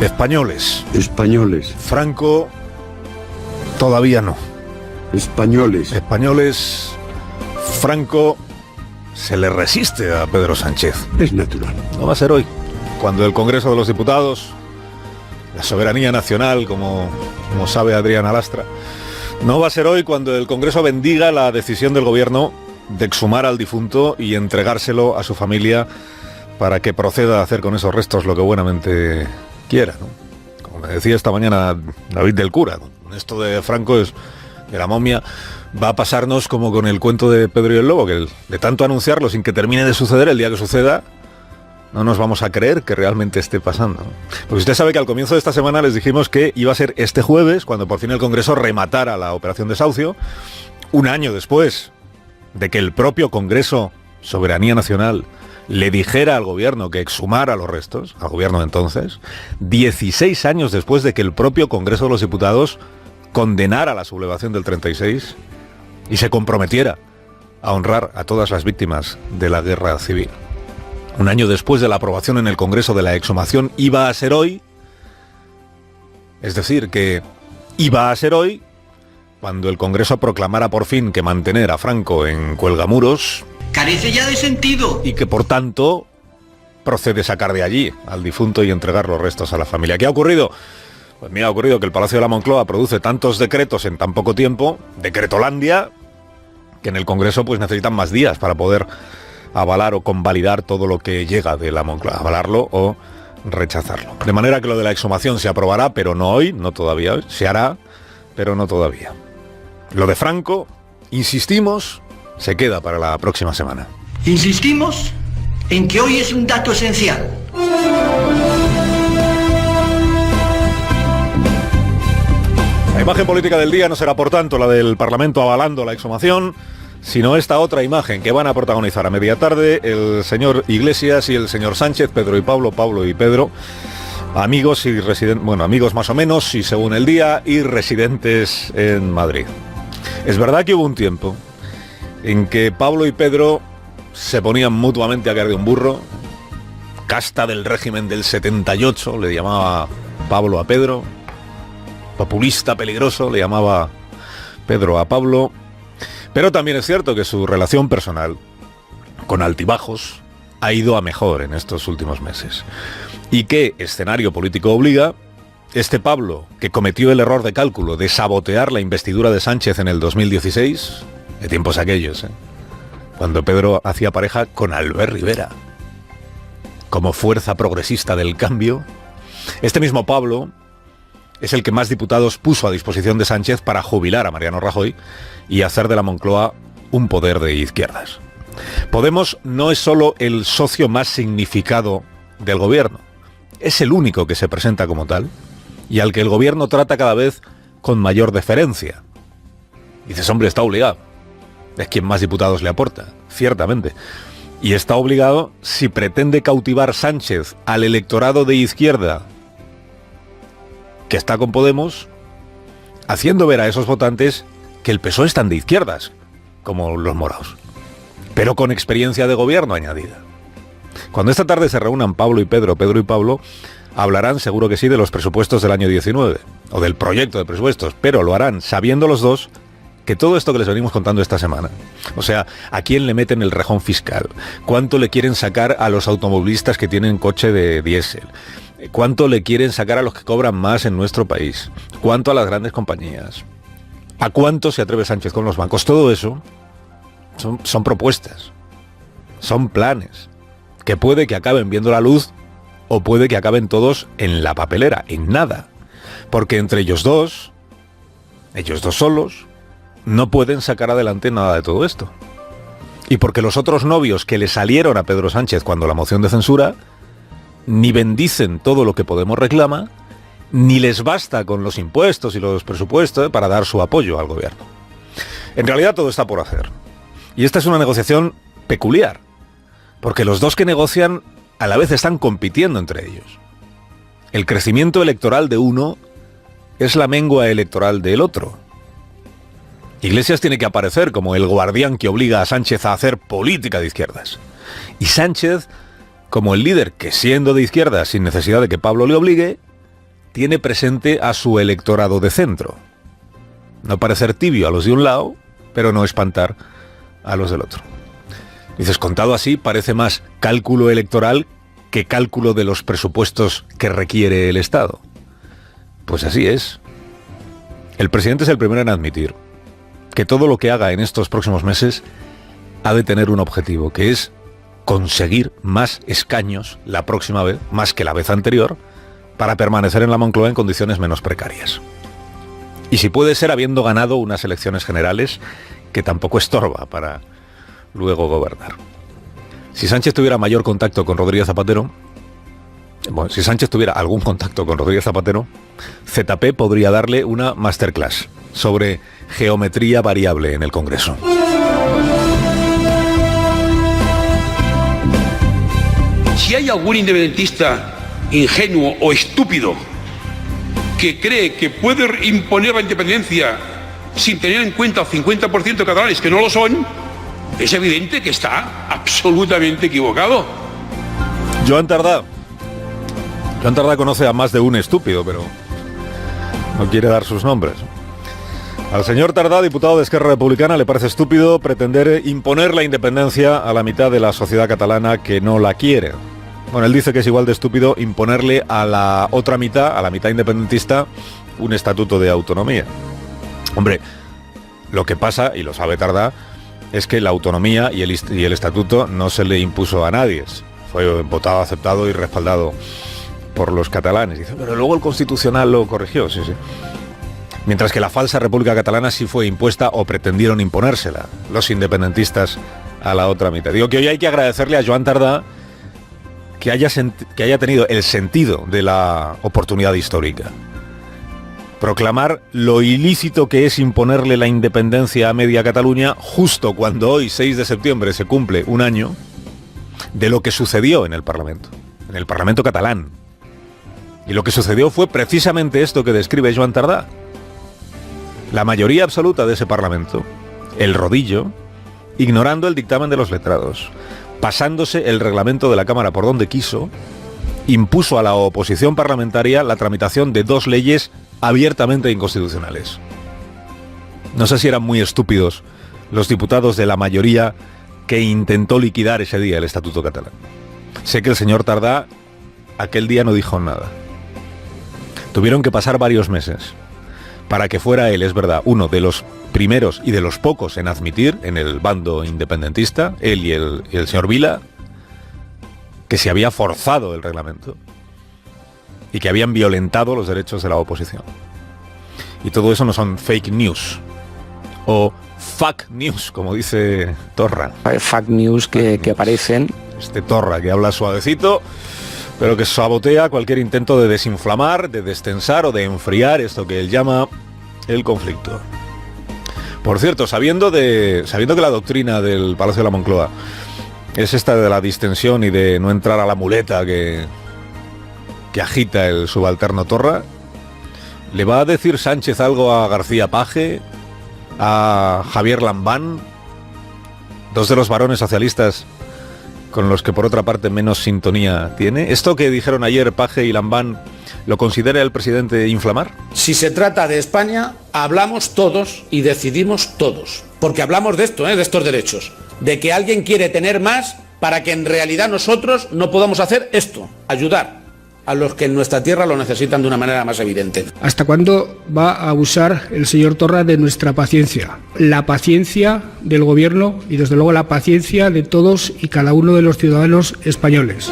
Españoles. Españoles. Franco todavía no. Españoles. Españoles. Franco se le resiste a Pedro Sánchez. Es natural. No va a ser hoy, cuando el Congreso de los Diputados, la soberanía nacional, como sabe Adriana Lastra, no va a ser hoy cuando el Congreso bendiga la decisión del Gobierno de exhumar al difunto y entregárselo a su familia para que proceda a hacer con esos restos lo que buenamente quiera, ¿no? Como me decía esta mañana David del Cura, con esto de Franco es de la momia, va a pasarnos como con el cuento de Pedro y el Lobo, que de tanto anunciarlo sin que termine de suceder, el día que suceda, no nos vamos a creer que realmente esté pasando. Porque usted sabe que al comienzo de esta semana les dijimos que iba a ser este jueves, cuando por fin el Congreso rematara la operación desahucio, un año después de que el propio Congreso Soberanía Nacional le dijera al gobierno que exhumara los restos, al gobierno de entonces, 16 años después de que el propio Congreso de los Diputados condenara la sublevación del 36 y se comprometiera a honrar a todas las víctimas de la guerra civil. Un año después de la aprobación en el Congreso de la exhumación, iba a ser hoy, es decir, que iba a ser hoy cuando el Congreso proclamara por fin que mantener a Franco en Cuelgamuros carece ya de sentido y que por tanto procede sacar de allí al difunto y entregar los restos a la familia. ¿Qué ha ocurrido? Pues mira, ha ocurrido que el Palacio de la Moncloa produce tantos decretos en tan poco tiempo, decretolandia, que en el Congreso pues necesitan más días para poder avalar o convalidar todo lo que llega de la Moncloa, avalarlo o rechazarlo. De manera que lo de la exhumación se aprobará, pero no hoy, no todavía hoy, se hará, pero no todavía. Lo de Franco, insistimos, se queda para la próxima semana. Insistimos en que hoy es un dato esencial. La imagen política del día no será, por tanto, la del Parlamento avalando la exhumación, sino esta otra imagen que van a protagonizar a media tarde el señor Iglesias y el señor Sánchez, Pedro y Pablo, Pablo y Pedro, amigos y residentes, bueno, amigos más o menos, y según el día, y residentes en Madrid. Es verdad que hubo un tiempo en que Pablo y Pedro se ponían mutuamente a caer de un burro, casta del régimen del 78, le llamaba Pablo a Pedro, populista peligroso, le llamaba Pedro a Pablo, pero también es cierto que su relación personal, con altibajos, ha ido a mejor en estos últimos meses. ¿Y qué escenario político obliga? Este Pablo, que cometió el error de cálculo de sabotear la investidura de Sánchez en el 2016, de tiempos aquellos, cuando Pedro hacía pareja con Albert Rivera, como fuerza progresista del cambio, este mismo Pablo es el que más diputados puso a disposición de Sánchez para jubilar a Mariano Rajoy y hacer de la Moncloa un poder de izquierdas. Podemos no es solo el socio más significado del gobierno, es el único que se presenta como tal y al que el gobierno trata cada vez con mayor deferencia. Dices, hombre, está obligado. Es quien más diputados le aporta, ciertamente. Y está obligado si pretende cautivar Sánchez al electorado de izquierda que está con Podemos, haciendo ver a esos votantes que el PSOE están de izquierdas, como los morados, pero con experiencia de gobierno añadida. Cuando esta tarde se reúnan Pablo y Pedro, Pedro y Pablo, hablarán seguro que sí de los presupuestos del año 19, o del proyecto de presupuestos, pero lo harán sabiendo los dos que todo esto que les venimos contando esta semana, o sea, a quién le meten el rejón fiscal, cuánto le quieren sacar a los automovilistas que tienen coche de diésel, cuánto le quieren sacar a los que cobran más en nuestro país, cuánto a las grandes compañías, a cuánto se atreve Sánchez con los bancos, todo eso son propuestas, son planes, que puede que acaben viendo la luz o puede que acaben todos en la papelera, en nada, porque entre ellos dos solos, no pueden sacar adelante nada de todo esto. Y porque los otros novios que le salieron a Pedro Sánchez cuando la moción de censura ni bendicen todo lo que Podemos reclama, ni les basta con los impuestos y los presupuestos para dar su apoyo al gobierno. En realidad todo está por hacer. Y esta es una negociación peculiar, porque los dos que negocian a la vez están compitiendo entre ellos. El crecimiento electoral de uno es la mengua electoral del otro. Iglesias tiene que aparecer como el guardián que obliga a Sánchez a hacer política de izquierdas. Y Sánchez como el líder que, siendo de izquierdas sin necesidad de que Pablo le obligue, tiene presente a su electorado de centro. No parecer tibio a los de un lado, pero no espantar a los del otro. Dices, contado así, parece más cálculo electoral que cálculo de los presupuestos que requiere el Estado. Pues así es. El presidente es el primero en admitir que todo lo que haga en estos próximos meses ha de tener un objetivo, que es conseguir más escaños la próxima vez, más que la vez anterior, para permanecer en la Moncloa en condiciones menos precarias. Y si puede ser habiendo ganado unas elecciones generales que tampoco estorba para luego gobernar. Si Sánchez tuviera mayor contacto con Rodríguez Zapatero, si Sánchez tuviera algún contacto con Rodríguez Zapatero, ZP podría darle una masterclass sobre geometría variable en el Congreso. Si hay algún independentista ingenuo o estúpido que cree que puede imponer la independencia sin tener en cuenta al 50% de catalanes que no lo son, es evidente que está absolutamente equivocado. Joan Tardá conoce a más de un estúpido, pero no quiere dar sus nombres. Al señor Tardá, diputado de Esquerra Republicana, le parece estúpido pretender imponer la independencia a la mitad de la sociedad catalana que no la quiere. Bueno, él dice que es igual de estúpido imponerle a la otra mitad, a la mitad independentista, un estatuto de autonomía. Hombre, lo que pasa, y lo sabe Tardá, es que la autonomía y el estatuto no se le impuso a nadie. Fue votado, aceptado y respaldado por los catalanes. Dice, pero luego el Constitucional lo corrigió, sí. Mientras que la falsa República Catalana sí fue impuesta o pretendieron imponérsela los independentistas a la otra mitad. Digo que hoy hay que agradecerle a Joan Tardá que haya tenido el sentido de la oportunidad histórica. Proclamar lo ilícito que es imponerle la independencia a media Cataluña justo cuando hoy, 6 de septiembre, se cumple un año de lo que sucedió en el Parlamento catalán. Y lo que sucedió fue precisamente esto que describe Joan Tardá. La mayoría absoluta de ese Parlamento, el rodillo, ignorando el dictamen de los letrados, pasándose el reglamento de la Cámara por donde quiso, impuso a la oposición parlamentaria la tramitación de 2 leyes abiertamente inconstitucionales. No sé si eran muy estúpidos los diputados de la mayoría que intentó liquidar ese día el Estatuto catalán. Sé que el señor Tardá aquel día no dijo nada. Tuvieron que pasar varios meses para que fuera él, es verdad, uno de los primeros y de los pocos en admitir en el bando independentista, él y el señor Vila, que se había forzado el reglamento y que habían violentado los derechos de la oposición. Y todo eso no son fake news o fuck news, como dice Torra. Fake news que aparecen. Este Torra que habla suavecito, pero que sabotea cualquier intento de desinflamar, de destensar o de enfriar esto que él llama el conflicto. Por cierto, sabiendo que la doctrina del Palacio de la Moncloa es esta de la distensión y de no entrar a la muleta que agita el subalterno Torra, ¿le va a decir Sánchez algo a García Paje, a Javier Lambán, 2 de los varones socialistas con los que por otra parte menos sintonía tiene? ¿Esto que dijeron ayer Paje y Lambán lo considera el presidente inflamar? Si se trata de España, hablamos todos y decidimos todos. Porque hablamos de esto, de estos derechos. De que alguien quiere tener más para que en realidad nosotros no podamos hacer esto. Ayudar a los que en nuestra tierra lo necesitan de una manera más evidente. ¿Hasta cuándo va a abusar el señor Torra de nuestra paciencia? La paciencia del gobierno y desde luego la paciencia de todos y cada uno de los ciudadanos españoles.